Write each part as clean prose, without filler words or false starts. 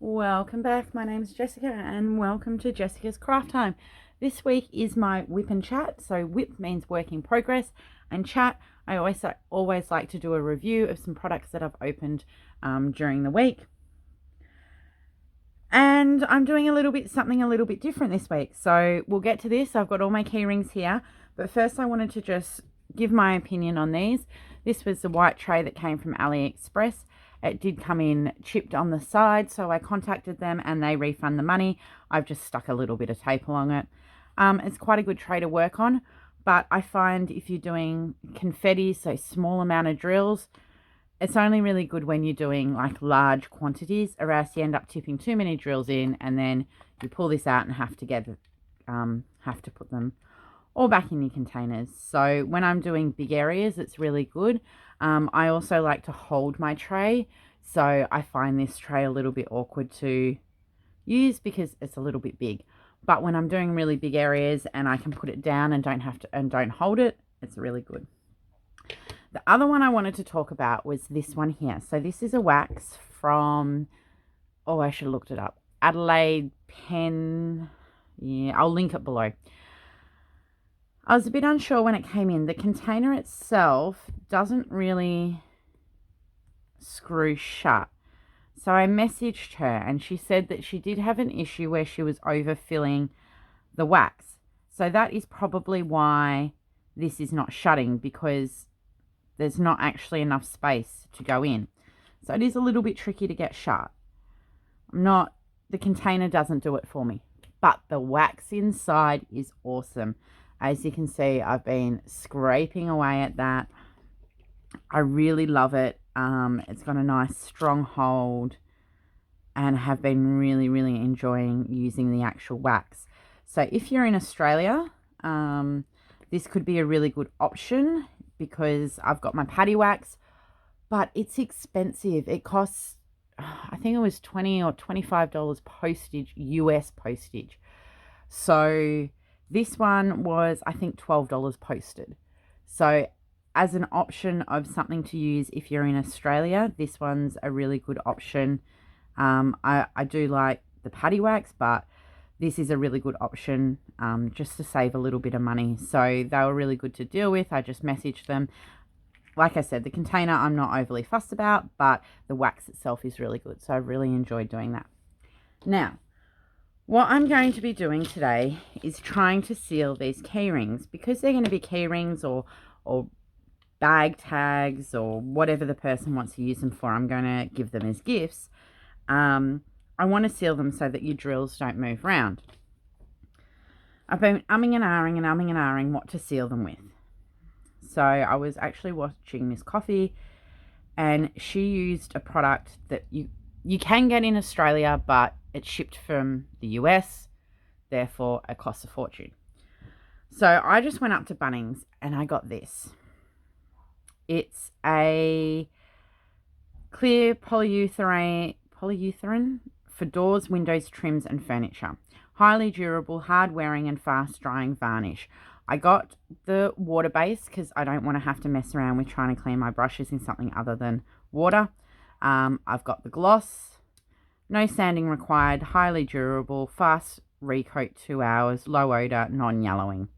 Welcome back. My name is Jessica and welcome to Jessica's Craft Time. This week is my Whip and Chat. So whip means work in progress and chat. I always like to do a review of some products that I've opened during the week. And I'm doing something a little bit different this week. So we'll get to this. I've got all my key rings here. But first I wanted to just give my opinion on these. This was the white tray that came from AliExpress. It did come in chipped on the side, so I contacted them and they refund the money. I've just stuck a little bit of tape along it. It's quite a good tray to work on, but I find if you're doing confetti, so small amount of drills, it's only really good when you're doing like large quantities, or else you end up tipping too many drills in and then you pull this out and have to put them all back in your containers. So when I'm doing big areas, it's really good. I also like to hold my tray, so I find this tray a little bit awkward to use because it's a little bit big. But when I'm doing really big areas and I can put it down and don't hold it, it's really good. The other one I wanted to talk about was this one here. So this is a wax from, oh, I should have looked it up. Adelaide Pen. Yeah, I'll link it below. I was a bit unsure when it came in. The container itself doesn't really screw shut. So I messaged her and she said that she did have an issue where she was overfilling the wax. So that is probably why this is not shutting, because there's not actually enough space to go in. So it is a little bit tricky to get shut. The container doesn't do it for me, but the wax inside is awesome. As you can see, I've been scraping away at that. I really love it. It's got a nice strong hold and have been really, really enjoying using the actual wax. So if you're in Australia, this could be a really good option because I've got my paddy wax, but it's expensive. It costs, I think it was $20 or $25 postage, US postage. So this one was, I think, $12 posted. So as an option of something to use if you're in Australia, this one's a really good option. I do like the paddy wax, but this is a really good option just to save a little bit of money. So they were really good to deal with. I just messaged them. Like I said, the container I'm not overly fussed about, but the wax itself is really good. So I really enjoyed doing that. Now, what I'm going to be doing today is trying to seal these key rings, because they're going to be key rings or bag tags or whatever the person wants to use them for. I'm going to give them as gifts. I want to seal them so that your drills don't move around. I've been umming and ahhing what to seal them with. So I was actually watching Miss Coffee and she used a product that you can get in Australia, but it's shipped from the US, therefore it costs a fortune. So I just went up to Bunnings and I got this. It's a clear polyurethane for doors, windows, trims and furniture. Highly durable, hard wearing and fast drying varnish. I got the water base because I don't want to have to mess around with trying to clean my brushes in something other than water. I've got the gloss. No sanding required, highly durable, fast recoat 2 hours, low odor, non-yellowing.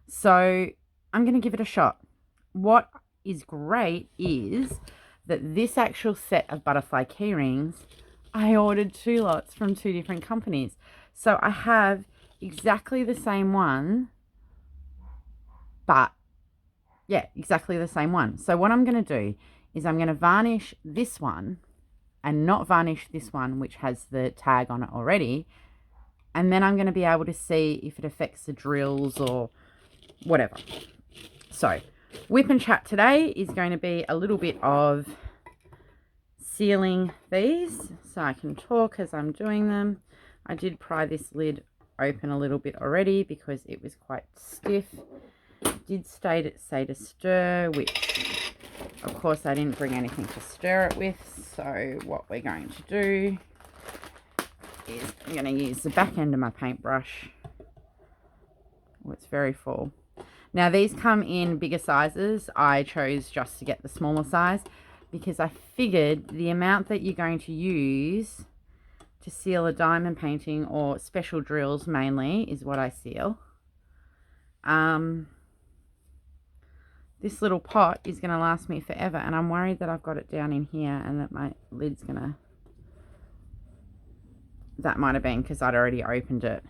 So I'm going to give it a shot. What is great is that this actual set of butterfly key rings, I ordered 2 lots from 2 different companies. So I have exactly the same one, but yeah, exactly the same one. So what I'm going to do is I'm going to varnish this one and not varnish this one, which has the tag on it already. And then I'm going to be able to see if it affects the drills or whatever. So Whip and Chat today is going to be a little bit of sealing these so I can talk as I'm doing them. I did pry this lid open a little bit already because it was quite stiff. It did say to stir, which of course I didn't bring anything to stir it with. So what we're going to do is I'm going to use the back end of my paintbrush. Oh, it's very full. Now these come in bigger sizes. I chose just to get the smaller size because I figured the amount that you're going to use to seal a diamond painting or special drills mainly is what I seal. This little pot is going to last me forever, and I'm worried that I've got it down in here and that my lid's going to... That might have been because I'd already opened it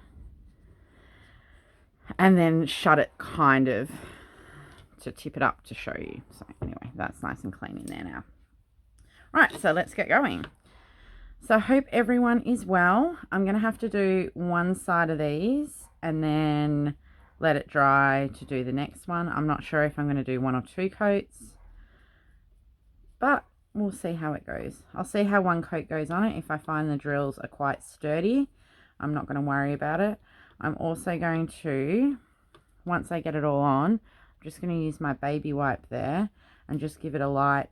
and then shut it kind of to tip it up to show you. So anyway, that's nice and clean in there now. Right, so let's get going. So I hope everyone is well. I'm going to have to do one side of these and then let it dry to do the next one. I'm not sure if I'm going to do 1 or 2 coats, but we'll see how it goes. I'll see how 1 coat goes on it. If I find the drills are quite sturdy, I'm not going to worry about it. I'm also going to, once I get it all on, I'm just going to use my baby wipe there and just give it a light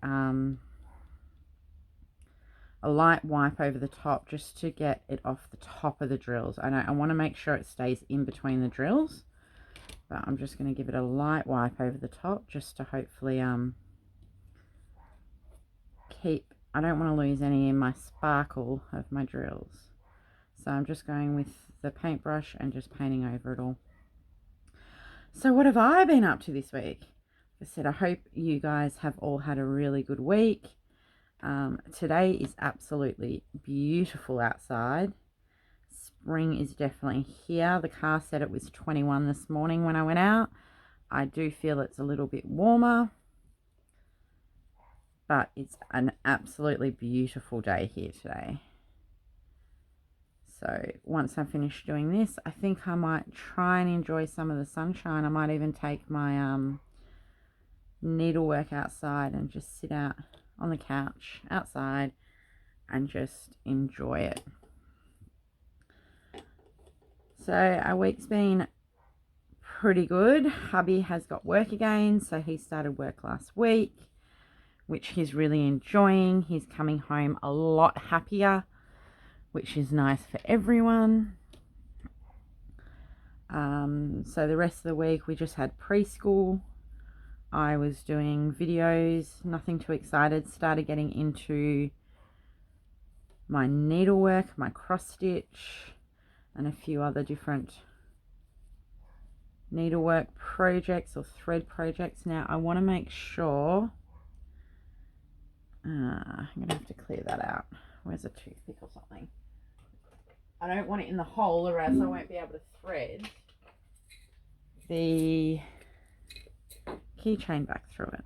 wipe over the top just to get it off the top of the drills. I want to make sure it stays in between the drills, but I'm just going to give it a light wipe over the top just to hopefully keep... I don't want to lose any in my sparkle of my drills. So I'm just going with the paintbrush and just painting over it all. So what have I been up to this week? Like I said, I hope you guys have all had a really good week. Today is absolutely beautiful outside. Spring is definitely here. The car said it was 21 this morning when I went out. I do feel it's a little bit warmer, but it's an absolutely beautiful day here today. So once I'm finished doing this, I think I might try and enjoy some of the sunshine. I might even take my needlework outside and just sit out on the couch outside and just enjoy it. So our week's been pretty good. Hubby has got work again, so he started work last week, which he's really enjoying. He's coming home a lot happier, which is nice for everyone. So the rest of the week we just had preschool. I was doing videos, nothing too excited. Started getting into my needlework, my cross stitch, and a few other different needlework projects or thread projects. Now I want to make sure, I'm going to have to clear that out. Where's a toothpick or something? I don't want it in the hole or else I won't be able to thread the keychain back through it.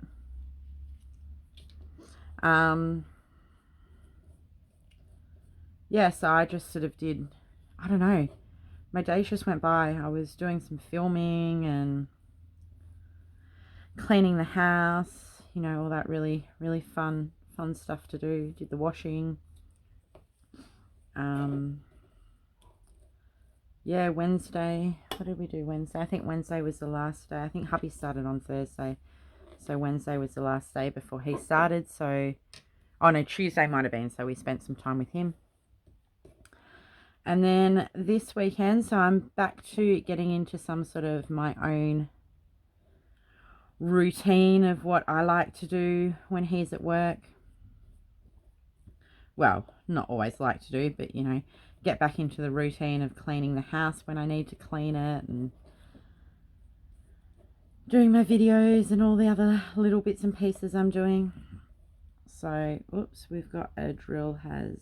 Yeah, so I just sort of did, I don't know, my days just went by. I was doing some filming and cleaning the house, you know, all that really fun stuff to do. Did the washing. Yeah, Wednesday, what did we do Wednesday? I think Wednesday was the last day. I think hubby started on Thursday, so Wednesday was the last day before he started. So, oh no, Tuesday might have been, so we spent some time with him. And then this weekend, so I'm back to getting into some sort of my own routine of what I like to do when he's at work. Well, not always like to do, but you know, get back into the routine of cleaning the house when I need to clean it and doing my videos and all the other little bits and pieces I'm doing. So, oops, we've got a drill has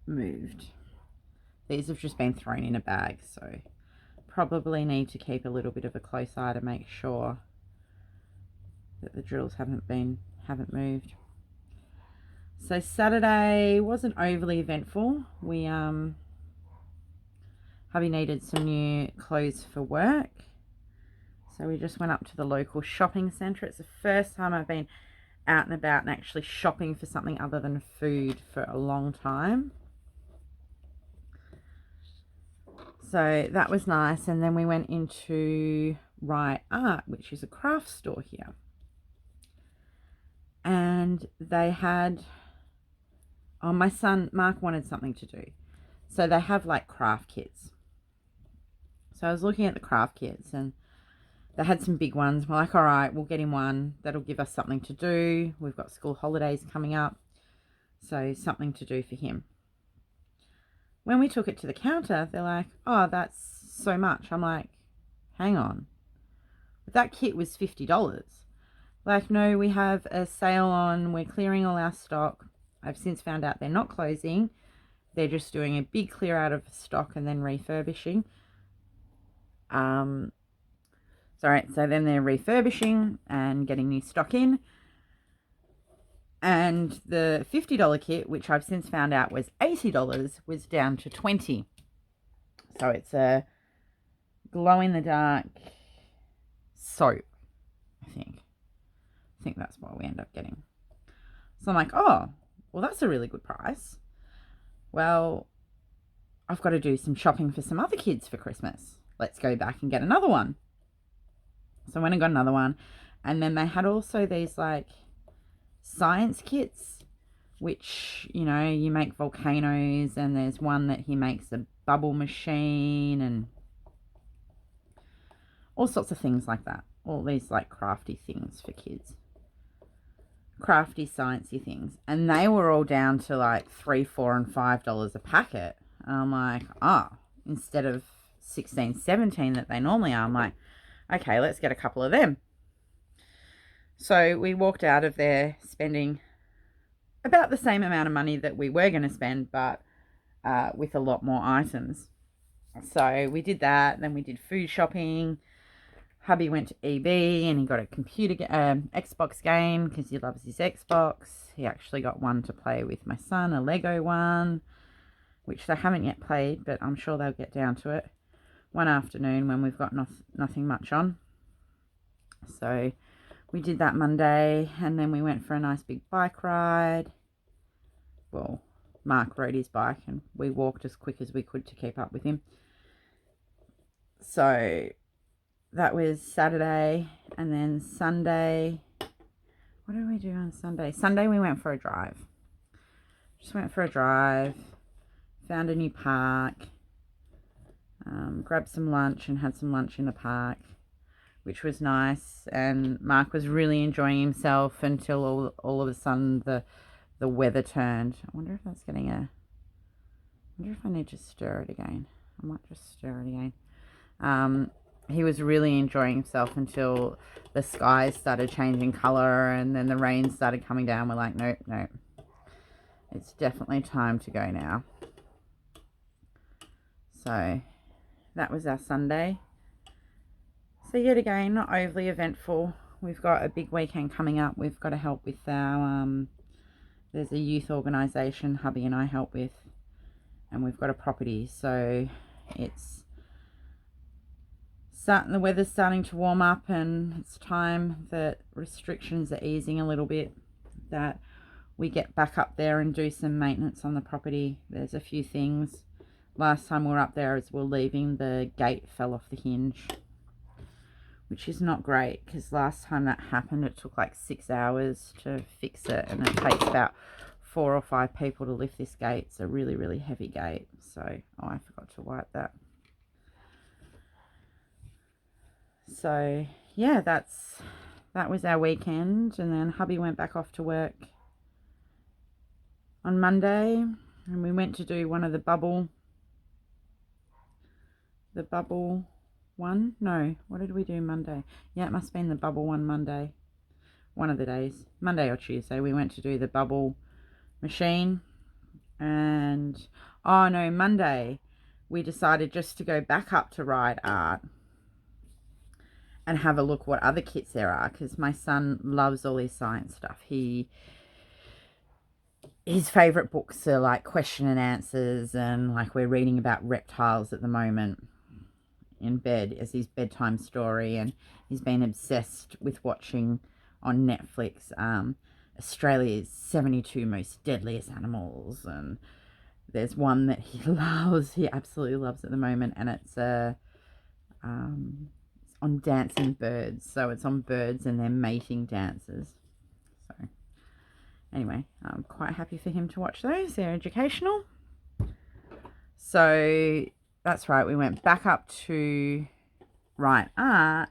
moved. These have just been thrown in a bag, so probably need to keep a little bit of a close eye to make sure that the drills haven't moved. So Saturday wasn't overly eventful. We hubby needed some new clothes for work, so we just went up to the local shopping centre. It's the first time I've been out and about and actually shopping for something other than food for a long time. So that was nice. And then we went into Right Art, which is a craft store here, and they had, oh, my son Mark wanted something to do, so they have like craft kits. So I was looking at the craft kits and they had some big ones. We're like, all right, we'll get him one that'll give us something to do. We've got school holidays coming up, So something to do for him. When we took it to the counter, they're like, oh, that's so much. I'm like, hang on. That kit was $50. Like, no, we have a sale on, we're clearing all our stock. I've since found out they're not closing. They're just doing a big clear out of stock and then refurbishing. So then they're refurbishing and getting new stock in. And the $50 kit, which I've since found out was $80, was down to $20. So it's a glow-in-the-dark soap, I think. I think that's what we end up getting. So I'm like, oh, well, that's a really good price. Well, I've got to do some shopping for some other kids for Christmas. Let's go back and get another one. So I went and got another one. And then they had also these like science kits, which, you know, you make volcanoes, and there's one that he makes a bubble machine and all sorts of things like that. All these like crafty things for kids. Crafty, sciencey things. And they were all down to like $3, $4, and $5 a packet. And I'm like, instead of 16, 17 that they normally are, I'm like, okay, let's get a couple of them. So we walked out of there spending about the same amount of money that we were going to spend, but with a lot more items. So we did that. Then we did food shopping. Hubby went to EB and he got a Xbox game because he loves his Xbox. He actually got one to play with my son, a Lego one, which they haven't yet played, but I'm sure they'll get down to it one afternoon when we've got nothing much on. So we did that Monday, and then we went for a nice big bike ride. Well, Mark rode his bike and we walked as quick as we could to keep up with him. So that was Saturday. And then Sunday, what did we do on Sunday? Sunday we went for a drive. Just went for a drive, found a new park, grabbed some lunch and had some lunch in the park, which was nice. And Mark was really enjoying himself until all of a sudden the weather turned. I wonder if that's getting I wonder if I need to stir it again. I might just stir it again. He was really enjoying himself until the skies started changing colour and then the rain started coming down. We're like, nope. It's definitely time to go now. So that was our Sunday. So yet again, not overly eventful. We've got a big weekend coming up. We've got to help with our, there's a youth organisation hubby and I help with, and we've got a property. So it's the weather's starting to warm up, and it's time that restrictions are easing a little bit, that we get back up there and do some maintenance on the property. There's a few things. Last time we were up there as we were leaving, the gate fell off the hinge, which is not great, because last time that happened it took like 6 hours to fix it, and it takes about 4 or 5 people to lift this gate. It's a really, really heavy gate. So, I forgot to wipe that. So yeah, that was our weekend. And then hubby went back off to work on Monday, and we went to do one of the bubble one. No, what did we do Monday? Yeah, it must have been the bubble one Monday. One of the days, Monday or Tuesday, we went to do the bubble machine. And Monday we decided just to go back up to Ride Art and have a look what other kits there are, because my son loves all his science stuff. His favourite books are like question and answers, and like we're reading about reptiles at the moment in bed as his bedtime story, and he's been obsessed with watching on Netflix Australia's 72 most deadliest animals, and there's one that he absolutely loves at the moment, and it's on dancing birds. So it's on birds and their mating dances. So anyway, I'm quite happy for him to watch those. They're educational. So that's right, we went back up to Right Art.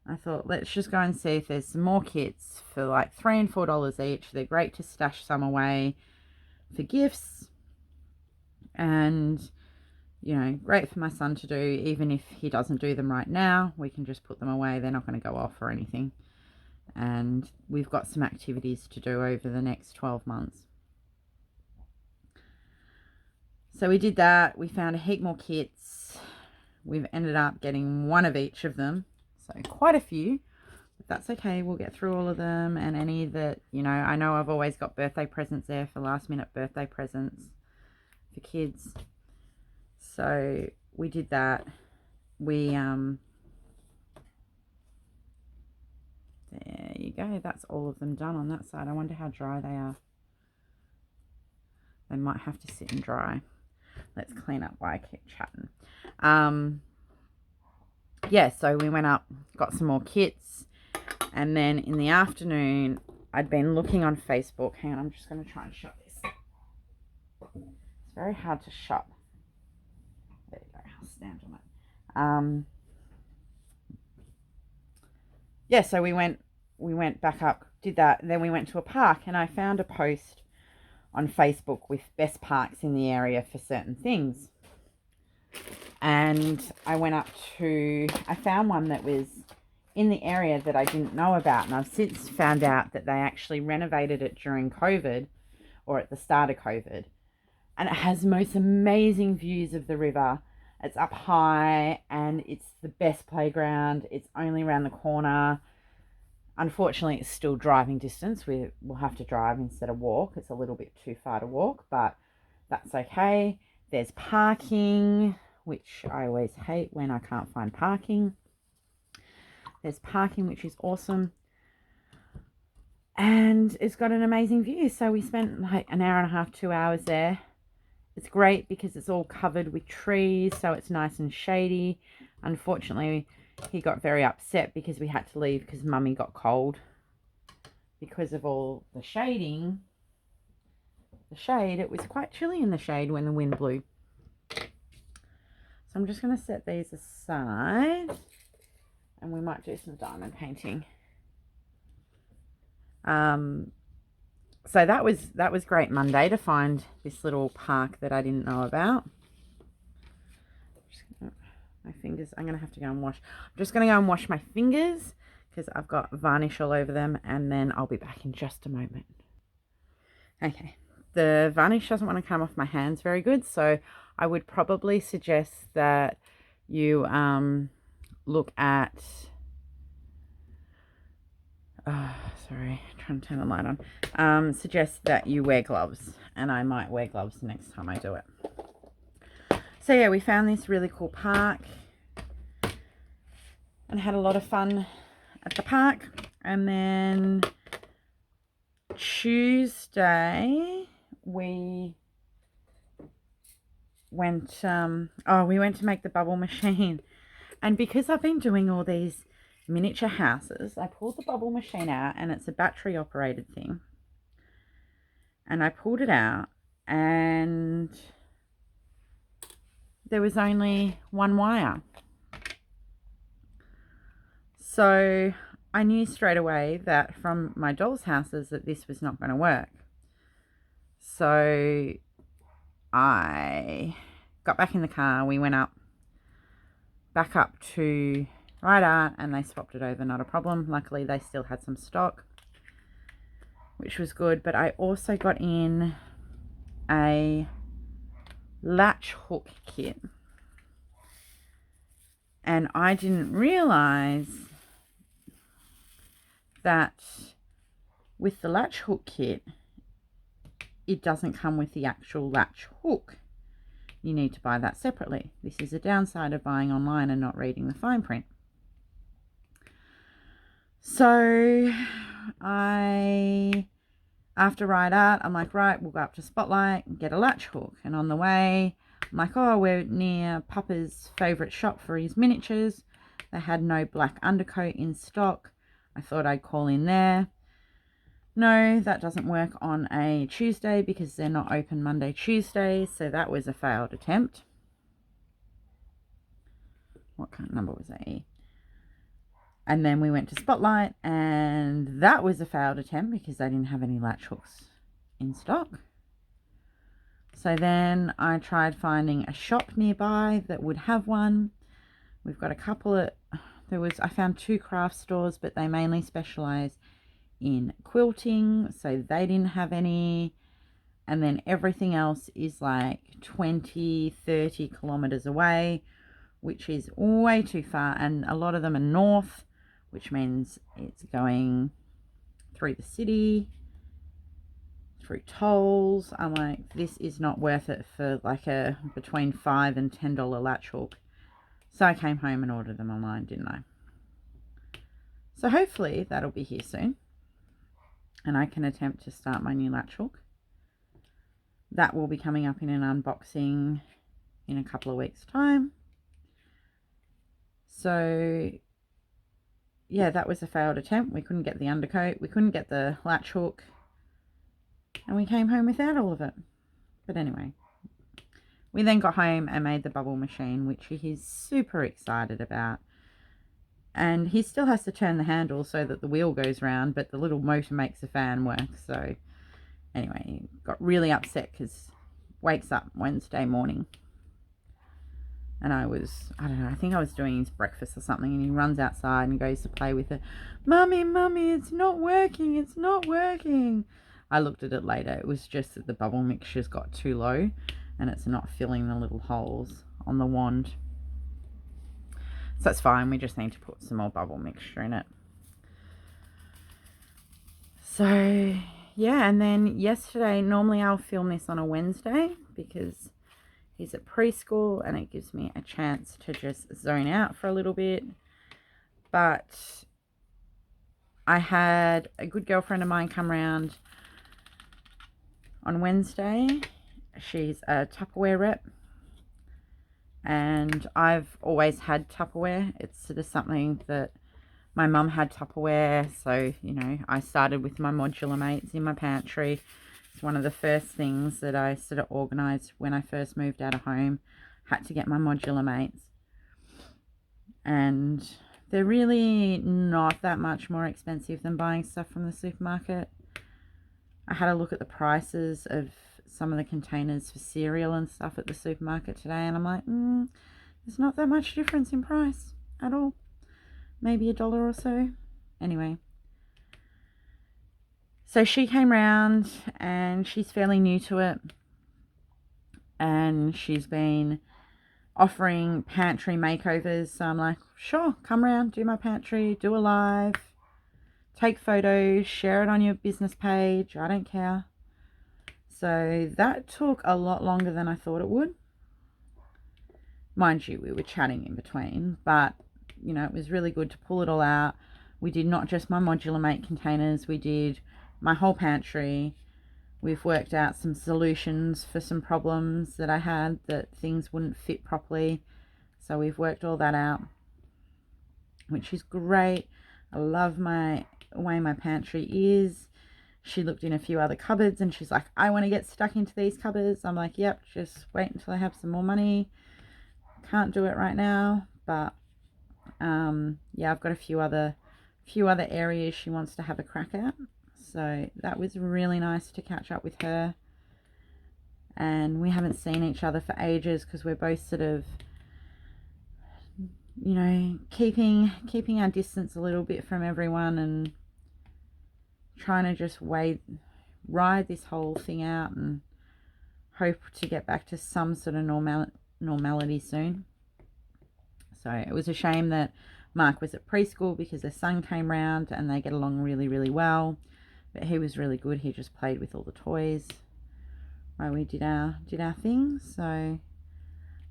I thought, let's just go and see if there's some more kits for like $3 and $4 each. They're great to stash some away. for gifts, and you know, great for my son to do. Even if he doesn't do them right now, we can just put them away. They're not going to go off or anything. And we've got some activities to do over the next 12 months. So we did that. We found a heap more kits. We've ended up getting one of each of them. So quite a few. But that's okay. We'll get through all of them. And any that, you know, I know I've always got birthday presents there for last minute birthday presents for kids. So we did that. We there you go. That's all of them done on that side. I wonder how dry they are. They might have to sit and dry. Let's clean up while I keep chatting. Yeah, so we went up, got some more kits, and then in the afternoon I'd been looking on Facebook. Hang on, I'm just going to try and shut this. It's very hard to shut. There you go. I'll stand on it. Yeah, so we went back up, did that, and then we went to a park, and I found a post on Facebook with best parks in the area for certain things. And I went up to, I found one that was in the area that I didn't know about, and I've since found out that they actually renovated it during COVID, or at the start of COVID, and it has the most amazing views of the river. It's up high and it's the best playground. It's only around the corner. Unfortunately, it's still driving distance. We'll have to drive instead of walk. It's a little bit too far to walk, but that's okay. There's parking, which I always hate when I can't find parking. There's parking, which is awesome. And it's got an amazing view. So we spent like an hour and a half, 2 hours there. It's great because it's all covered with trees, so it's nice and shady. Unfortunately, he got very upset because we had to leave because Mummy got cold because of all the shading. The shade, it was quite chilly in the shade when the wind blew. So I'm just going to set these aside, and we might do some diamond painting. So that was great Monday to find this little park that I didn't know about. My fingers, I'm going to have to go and wash. I'm just going to go and wash my fingers because I've got varnish all over them, and then I'll be back in just a moment. Okay, the varnish doesn't want to come off my hands very good, so I would probably suggest that you look at... sorry, trying to turn the light on. Suggest that you wear gloves, and I might wear gloves next time I do it. So yeah, we found this really cool park and had a lot of fun at the park. And then Tuesday we went we went to make the bubble machine. And because I've been doing all these miniature houses, I pulled the bubble machine out, and it's a battery operated thing. And I pulled it out, and there was only one wire. So I knew straight away that from my doll's houses that this was not going to work. So I got back in the car. We went back up to Right Art, and they swapped it over, not a problem. Luckily, they still had some stock, which was good. But I also got in a latch hook kit, and I didn't realize that with the latch hook kit, it doesn't come with the actual latch hook. You need to buy that separately. This is a downside of buying online and not reading the fine print. So after Ride Art, I'm like, right, we'll go up to Spotlight and get a latch hook. And on the way, I'm like, oh, we're near Papa's favourite shop for his miniatures. They had no black undercoat in stock. I thought I'd call in there. No, that doesn't work on a Tuesday because they're not open Monday, Tuesday. So that was a failed attempt. What kind of number was that? E. And then we went to Spotlight, and that was a failed attempt because they didn't have any latch hooks in stock. So then I tried finding a shop nearby that would have one. We've got a couple of, I found 2 craft stores, but they mainly specialize in quilting, so they didn't have any. And then everything else is like 20-30 kilometers away, which is way too far, and a lot of them are north, which means it's going through the city, through tolls. I'm like, this is not worth it for like a between $5 and $10 latch hook. So I came home and ordered them online, didn't I? So hopefully that'll be here soon, and I can attempt to start my new latch hook. That will be coming up in an unboxing in a couple of weeks' time. So yeah, that was a failed attempt. We couldn't get the undercoat, we couldn't get the latch hook, and we came home without all of it. But anyway, we then got home and made the bubble machine, which he's super excited about. And he still has to turn the handle so that the wheel goes round, but the little motor makes the fan work. So anyway, he got really upset because wakes up Wednesday morning, and I don't know, I think I was doing his breakfast or something, and he runs outside and goes to play with it. Mummy, it's not working, it's not working. I looked at it later. It was just that the bubble mixture's got too low and it's not filling the little holes on the wand. So that's fine, we just need to put some more bubble mixture in it. So yeah, and then yesterday, normally I'll film this on a Wednesday because he's at preschool and it gives me a chance to just zone out for a little bit. But I had a good girlfriend of mine come round on Wednesday. She's a Tupperware rep, and I've always had Tupperware. It's sort of something that my mum had Tupperware, so you know, I started with my modular mates in my pantry. It's one of the first things that I sort of organised when I first moved out of home. Had to get my modular mates, and they're really not that much more expensive than buying stuff from the supermarket. I had a look at the prices of some of the containers for cereal and stuff at the supermarket today, and I'm like, there's not that much difference in price at all. Maybe $1 or so. Anyway, so she came round and she's fairly new to it, and she's been offering pantry makeovers. So I'm like, sure, come round, do my pantry, do a live, take photos, share it on your business page, I don't care. So that took a lot longer than I thought it would. Mind you, we were chatting in between, but you know, it was really good to pull it all out. We did not just my modular mate containers, we did my whole pantry. We've worked out some solutions for some problems that I had, that things wouldn't fit properly. So we've worked all that out, which is great. I love my way my pantry is. She looked in a few other cupboards and she's like, I want to get stuck into these cupboards. I'm like, yep, just wait until I have some more money. Can't do it right now, but yeah, I've got a few other areas she wants to have a crack at. So that was really nice to catch up with her. And we haven't seen each other for ages because we're both sort of, you know, keeping our distance a little bit from everyone and trying to just ride this whole thing out and hope to get back to some sort of normality soon. So it was a shame that Mark was at preschool because their son came round and they get along really, really well. But he was really good. He just played with all the toys while we did our things. So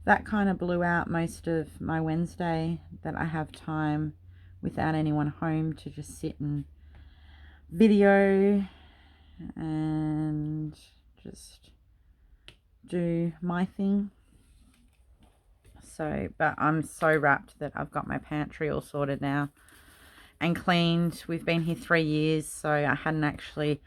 that kind of blew out most of my Wednesday, that I have time without anyone home to just sit and video and just do my thing. So, but I'm so wrapped that I've got my pantry all sorted now and cleaned. We've been here 3 years, so I hadn't actually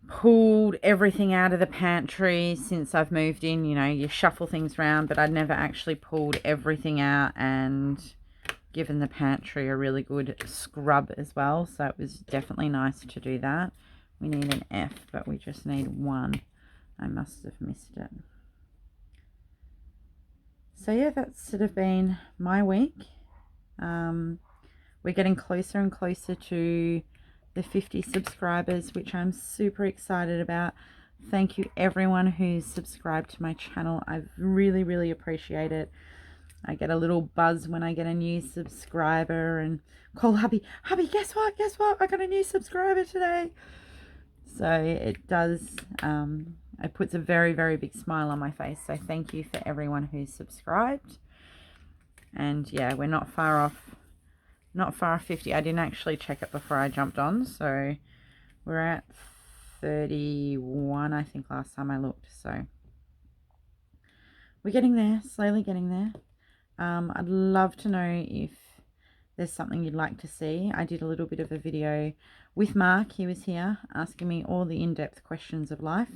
pulled everything out of the pantry since I've moved in. You know, you shuffle things around, but I'd never actually pulled everything out and given the pantry a really good scrub as well. So it was definitely nice to do that. We need an F, but we just need one. I must have missed it. So yeah, that's sort of been my week. We're getting closer and closer to the 50 subscribers, which I'm super excited about. Thank you everyone who's subscribed to my channel. I really, really appreciate it. I get a little buzz when I get a new subscriber and call hubby, guess what? I got a new subscriber today. So it does, it puts a very, very big smile on my face. So thank you for everyone who's subscribed. And yeah, we're not far off 50. I didn't actually check it before I jumped on. So we're at 31, I think, last time I looked. So we're getting there, slowly getting there. I'd love to know if there's something you'd like to see. I did a little bit of a video with Mark. He was here asking me all the in-depth questions of life.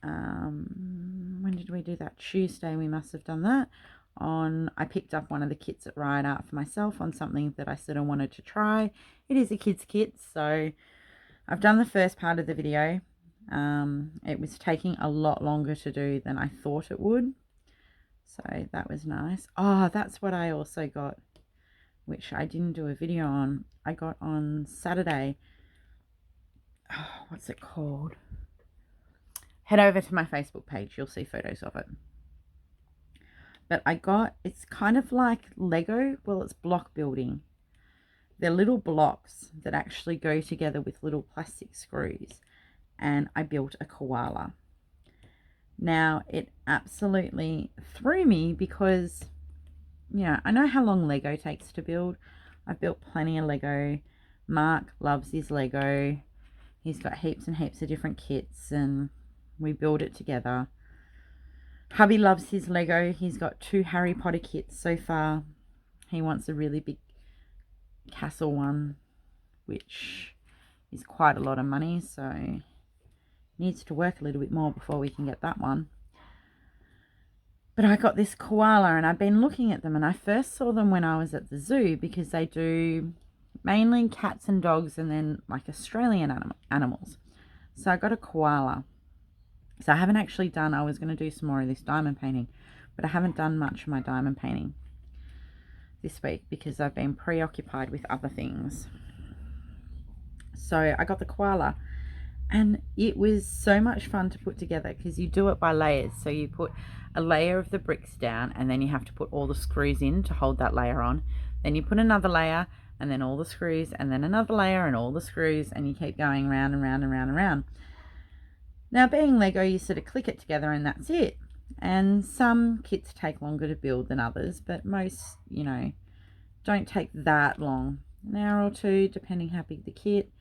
When did we do that? Tuesday we must have done that. I picked up one of the kits at Riot Art for myself on something that I sort of wanted to try. It is a kid's kit, so I've done the first part of the video. It was taking a lot longer to do than I thought it would. So that was nice. Oh, that's what I also got, which I didn't do a video on. I got on Saturday. Oh, what's it called? Head over to my Facebook page. You'll see photos of it. But I got, it's kind of like Lego. Well, it's block building. They're little blocks that actually go together with little plastic screws. And I built a koala. Now, it absolutely threw me because, you know, I know how long Lego takes to build. I've built plenty of Lego. Mark loves his Lego. He's got heaps and heaps of different kits and we build it together. Hubby loves his Lego. He's got 2 Harry Potter kits so far. He wants a really big castle one, which is quite a lot of money, so needs to work a little bit more before we can get that one. But I got this koala and I've been looking at them, and I first saw them when I was at the zoo because they do mainly cats and dogs and then like Australian animals. So I got a koala. So I haven't actually done, I was going to do some more of this diamond painting, but I haven't done much of my diamond painting this week because I've been preoccupied with other things. So I got the koala. And it was so much fun to put together because you do it by layers. So you put a layer of the bricks down and then you have to put all the screws in to hold that layer on. Then you put another layer and then all the screws and then another layer and all the screws, and you keep going round and round and round and round. Now, being Lego, you sort of click it together and that's it. And some kits take longer to build than others, but most, you know, don't take that long. An hour or two, depending how big the kit.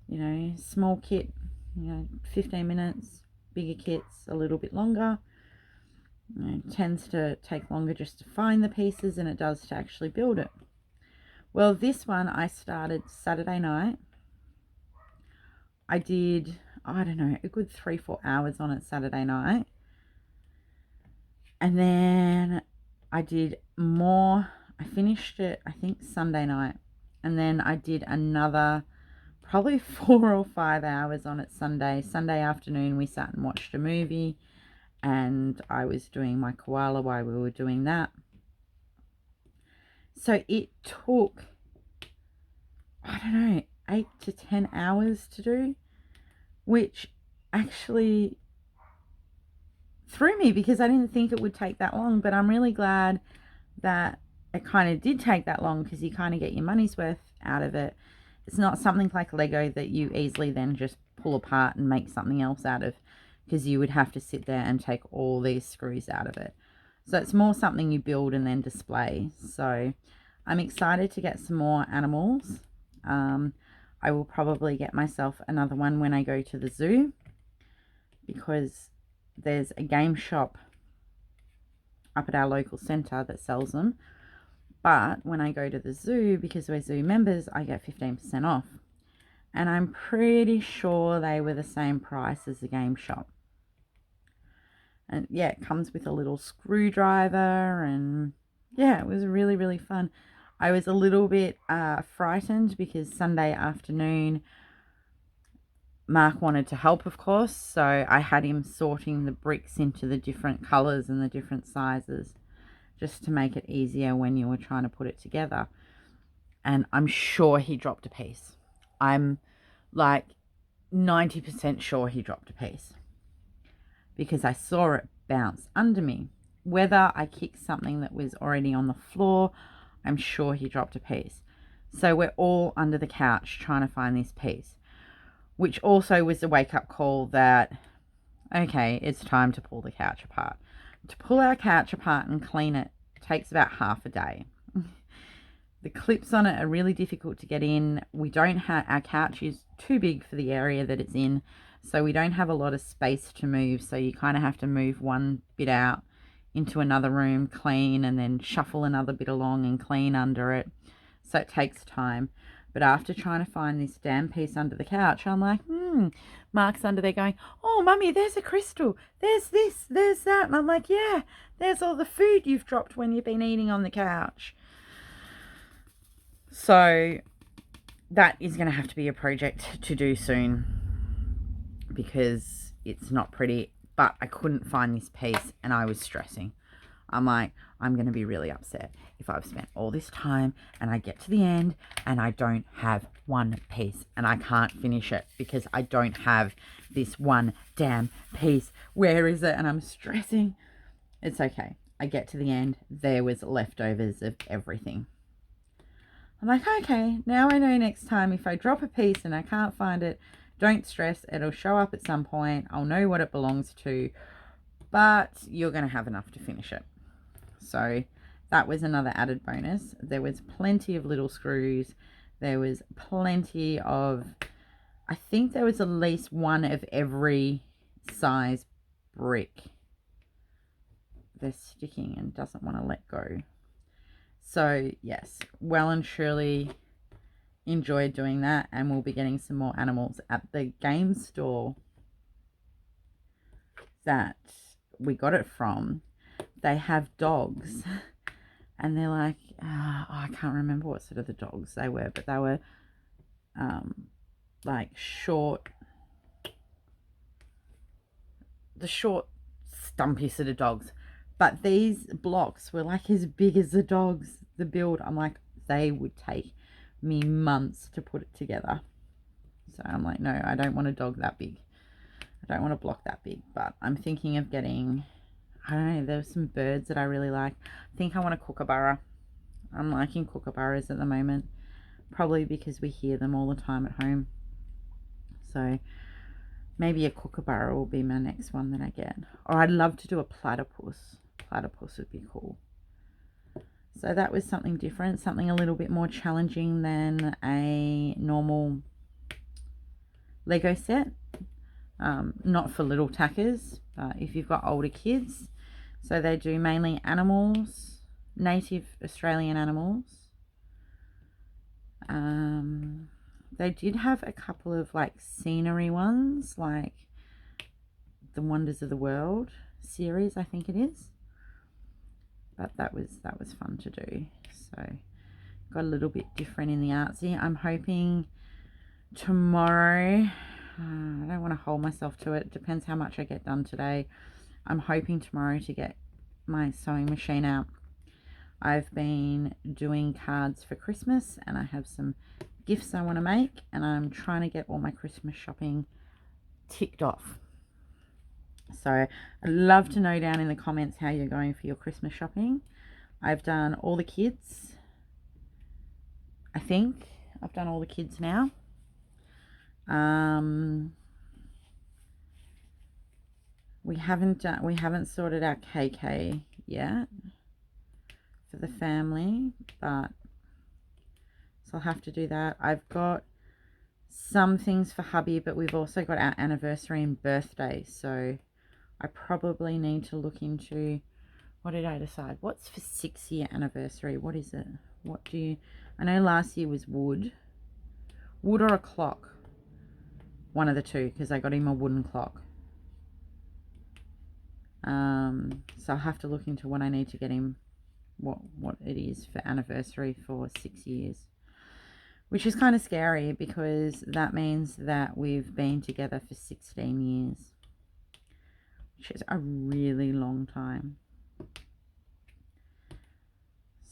You know, small kit, you know, 15 minutes. Bigger kits a little bit longer. You know, it tends to take longer just to find the pieces than it does to actually build it. Well, this one I started Saturday night. I did, I don't know, a good 3-4 hours on it Saturday night. And then I did more. I finished it, I think, Sunday night. And then I did another probably 4 or 5 hours on it Sunday. Sunday afternoon we sat and watched a movie, and I was doing my koala while we were doing that. So it took, I don't know, 8 to 10 hours to do, which actually threw me because I didn't think it would take that long. But I'm really glad that it kind of did take that long because you kind of get your money's worth out of it. It's not something like Lego that you easily then just pull apart and make something else out of, because you would have to sit there and take all these screws out of it. So it's more something you build and then display. So I'm excited to get some more animals. I will probably get myself another one when I go to the zoo, because there's a game shop up at our local centre that sells them. But when I go to the zoo, because we're zoo members, I get 15% off. And I'm pretty sure they were the same price as the game shop. And yeah, it comes with a little screwdriver, and yeah, it was really, really fun. I was a little bit frightened because Sunday afternoon, Mark wanted to help, of course, so I had him sorting the bricks into the different colours and the different sizes just to make it easier when you were trying to put it together. And I'm sure he dropped a piece. I'm like 90% sure he dropped a piece because I saw it bounce under me. Whether I kicked something that was already on the floor, I'm sure he dropped a piece. So we're all under the couch trying to find this piece, which also was a wake-up call that, okay, it's time to pull the couch apart. To pull our couch apart and clean it takes about half a day. The clips on it are really difficult to get in. We don't have, our couch is too big for the area that it's in, so we don't have a lot of space to move, so you kind of have to move one bit out into another room, clean, and then shuffle another bit along and clean under it. So it takes time. But after trying to find this damn piece under the couch, I'm like, Mark's under there going, oh, Mummy, there's a crystal. There's this, there's that. And I'm like, yeah, there's all the food you've dropped when you've been eating on the couch. So that is going to have to be a project to do soon because it's not pretty. But I couldn't find this piece and I was stressing. I'm like, I'm going to be really upset if I've spent all this time and I get to the end and I don't have one piece and I can't finish it because I don't have this one damn piece. Where is it? And I'm stressing. It's okay. I get to the end. There was leftovers of everything. I'm like, okay, now I know next time if I drop a piece and I can't find it, don't stress. It'll show up at some point. I'll know what it belongs to, but you're going to have enough to finish it. So that was another added bonus. There was plenty of little screws. There was plenty of, I think there was at least one of every size brick. They're sticking and doesn't want to let go. So yes, well and truly enjoyed doing that, and we'll be getting some more animals at the game store that we got it from. They have dogs and they're like, I can't remember what sort of the dogs they were, but they were like the short stumpy sort of dogs. But these blocks were like as big as the dogs, the build. I'm like, they would take me months to put it together. So I'm like, no, I don't want a dog that big. I don't want a block that big. But I'm thinking of getting, I don't know, there's some birds that I really like. I think I want a kookaburra. I'm liking kookaburras at the moment. Probably because we hear them all the time at home. So maybe a kookaburra will be my next one that I get. Or I'd love to do a platypus. Platypus would be cool. So that was something different, something a little bit more challenging than a normal Lego set. Not for little tackers, but if you've got older kids. So they do mainly animals, native Australian animals. They did have a couple of like scenery ones, like the Wonders of the World series, I think it is. But that was fun to do. So got a little bit different in the artsy. I'm hoping tomorrow, I don't want to hold myself to it. Depends how much I get done today. I'm hoping tomorrow to get my sewing machine out. I've been doing cards for Christmas and I have some gifts I want to make, and I'm trying to get all my Christmas shopping ticked off. So I'd love to know down in the comments how you're going for your Christmas shopping. I've done all the kids. I think I've done all the kids now. We haven't sorted out KK yet for the family, but so I'll have to do that. I've got some things for hubby, but we've also got our anniversary and birthday, so I probably need to look into, what did I decide? What's for 6-year anniversary? What is it? What do you, I know last year was wood or a clock. One of the two, because I got him a wooden clock. So I'll have to look into what I need to get him, what it is for anniversary for 6 years. which is kind of scary because that means that we've been together for 16 years, which is a really long time.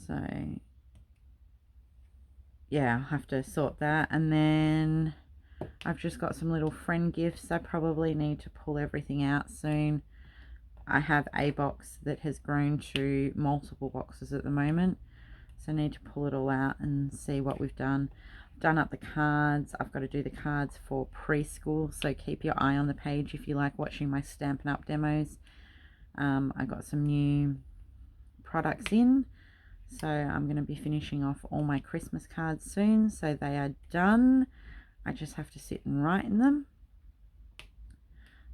So yeah, I'll have to sort that. And then I've just got some little friend gifts. I probably need to pull everything out soon. I have a box that has grown to multiple boxes at the moment, so I need to pull it all out and see what we've done. I've done up the cards. I've got to do the cards for preschool, so keep your eye on the page if you like watching my Stampin' Up demos. I got some new products in, so I'm going to be finishing off all my Christmas cards soon, so they are done. I just have to sit and write in them.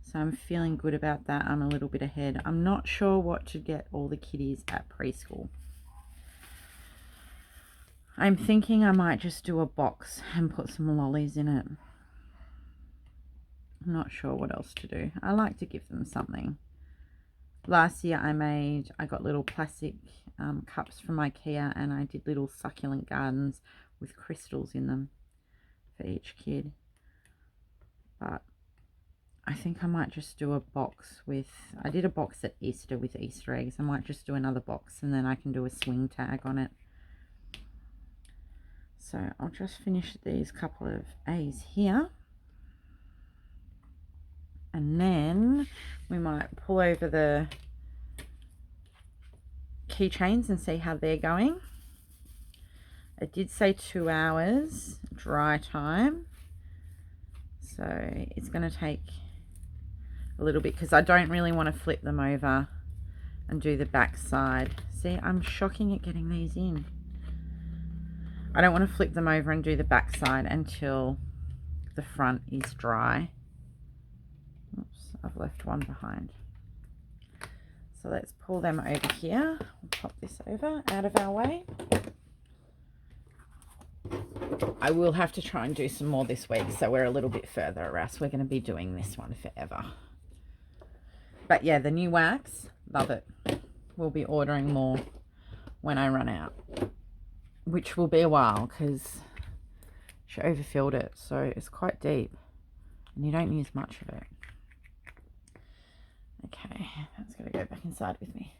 So I'm feeling good about that. I'm a little bit ahead. I'm not sure what to get all the kiddies at preschool. I'm thinking I might just do a box and put some lollies in it. I'm not sure what else to do. I like to give them something. Last year I got little plastic cups from IKEA, and I did little succulent gardens with crystals in them for each kid. But I think I might just do a box with, I did a box at Easter with Easter eggs. I might just do another box, and then I can do a swing tag on it. So I'll just finish these couple of A's here. And then we might pull over the keychains and see how they're going. It did say 2 hours dry time. So it's going to take a little bit because I don't really want to flip them over and do the back side. See, I'm shocking at getting these in. I don't want to flip them over and do the back side until the front is dry. Oops, I've left one behind. So let's pull them over here. We'll pop this over out of our way. I will have to try and do some more this week, so we're a little bit further, or else we're going to be doing this one forever. But yeah, the new wax, love it. We'll be ordering more when I run out, which will be a while because she overfilled it, so it's quite deep and you don't use much of it. Okay, that's going to go back inside with me.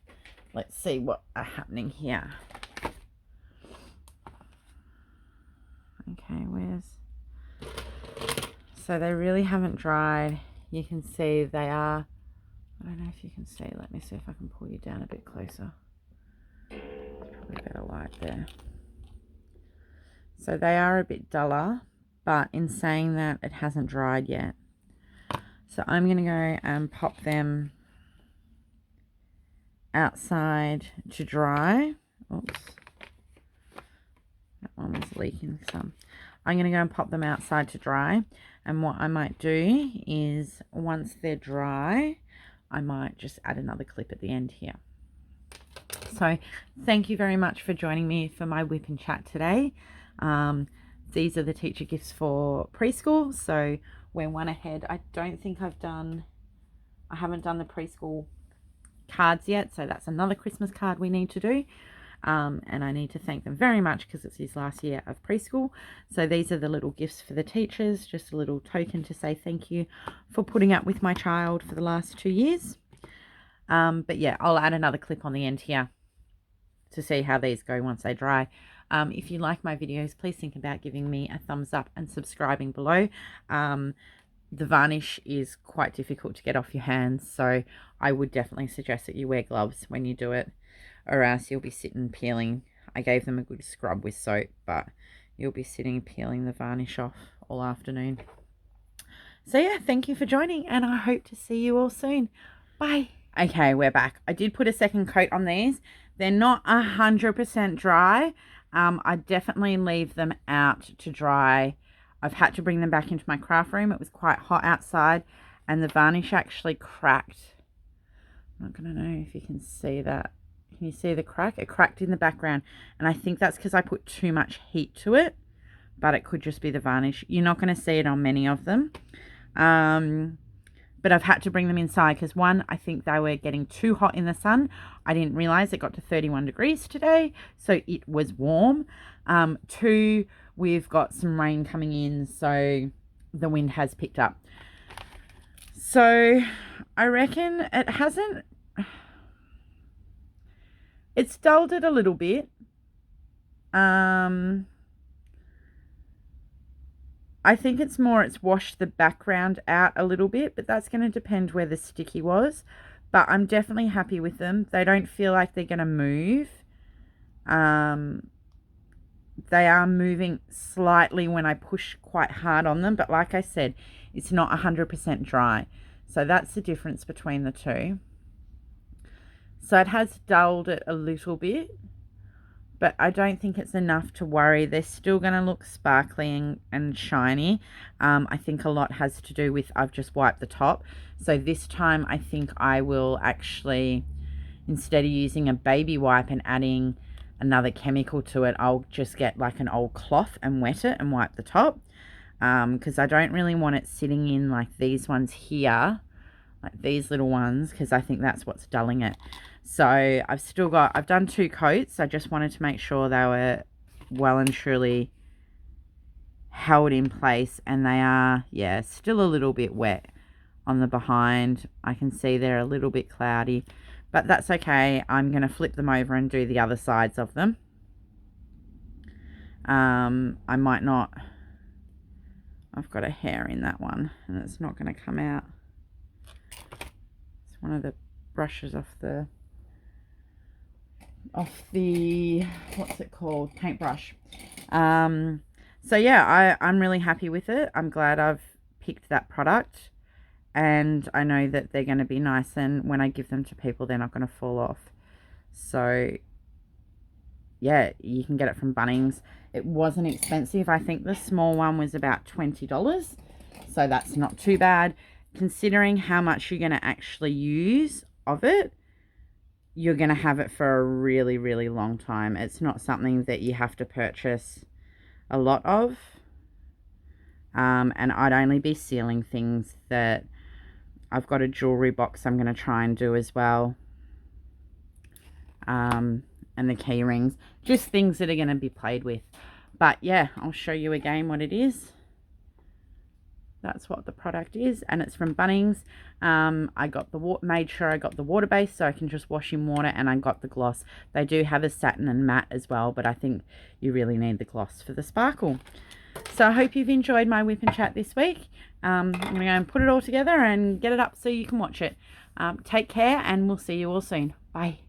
Let's see what are happening here. Okay, so they really haven't dried. You can see they are, I don't know if you can see, let me see if I can pull you down a bit closer. Probably better light there. So they are a bit duller, but in saying that, it hasn't dried yet. So I'm going to go and pop them outside to dry. Oops. That one was leaking some. I'm going to go and pop them outside to dry. And what I might do is, once they're dry, I might just add another clip at the end here. So thank you very much for joining me for my Whip and Chat today. These are the teacher gifts for preschool, so we're one ahead. I don't think I haven't done the preschool cards yet, so that's another Christmas card we need to do. And I need to thank them very much because it's his last year of preschool. So these are the little gifts for the teachers, just a little token to say thank you for putting up with my child for the last 2 years. But yeah, I'll add another clip on the end here to see how these go once they dry. If you like my videos, please think about giving me a thumbs up and subscribing below. The varnish is quite difficult to get off your hands, so I would definitely suggest that you wear gloves when you do it, or else you'll be sitting peeling. I gave them a good scrub with soap, but you'll be sitting peeling the varnish off all afternoon. So yeah, thank you for joining, and I hope to see you all soon. Bye. Okay, we're back. I did put a second coat on these. They're not 100% dry. I definitely leave them out to dry. I've had to bring them back into my craft room. It was quite hot outside, and the varnish actually cracked. I'm not going to know if you can see that. Can you see the crack? It cracked in the background, and I think that's because I put too much heat to it, but it could just be the varnish. You're not going to see it on many of them. But I've had to bring them inside because, one, I think they were getting too hot in the sun. I didn't realize it got to 31 degrees today, so it was warm. Two, we've got some rain coming in, so the wind has picked up. So I reckon it's dulled it a little bit. I think it's washed the background out a little bit, but that's going to depend where the sticky was. But I'm definitely happy with them. They don't feel like they're going to move. They are moving slightly when I push quite hard on them, but like I said, it's not 100% dry. So that's the difference between the two. So it has dulled it a little bit, but I don't think it's enough to worry. They're still going to look sparkly and shiny. I think a lot has to do with I've just wiped the top. So this time I think I will actually, instead of using a baby wipe and adding another chemical to it, I'll just get like an old cloth and wet it and wipe the top. Because I don't really want it sitting in like these ones here, like these little ones, because I think that's what's dulling it. So I've done 2 coats. I just wanted to make sure they were well and truly held in place, and they are, yeah, still a little bit wet on the behind. I can see they're a little bit cloudy, but that's okay. I'm going to flip them over and do the other sides of them. I might not, I've got a hair in that one and it's not going to come out. It's one of the brushes off the what's it called, paintbrush. So yeah, I'm really happy with it. I'm glad I've picked that product, and I know that they're going to be nice, and when I give them to people they're not going to fall off. So yeah, you can get it from Bunnings. It wasn't expensive. I think the small one was about $20, so that's not too bad considering how much you're going to actually use of it. You're going to have it for a really, really long time. It's not something that you have to purchase a lot of. And I'd only be sealing things that I've got a jewelry box I'm going to try and do as well. And the key rings. Just things that are going to be played with. But yeah, I'll show you again what it is. That's what the product is, and it's from Bunnings. I got made sure I got the water base so I can just wash in water, and I got the gloss. They do have a satin and matte as well, but I think you really need the gloss for the sparkle. So I hope you've enjoyed my Whip and Chat this week. I'm going to go and put it all together and get it up so you can watch it. Take care, and we'll see you all soon. Bye.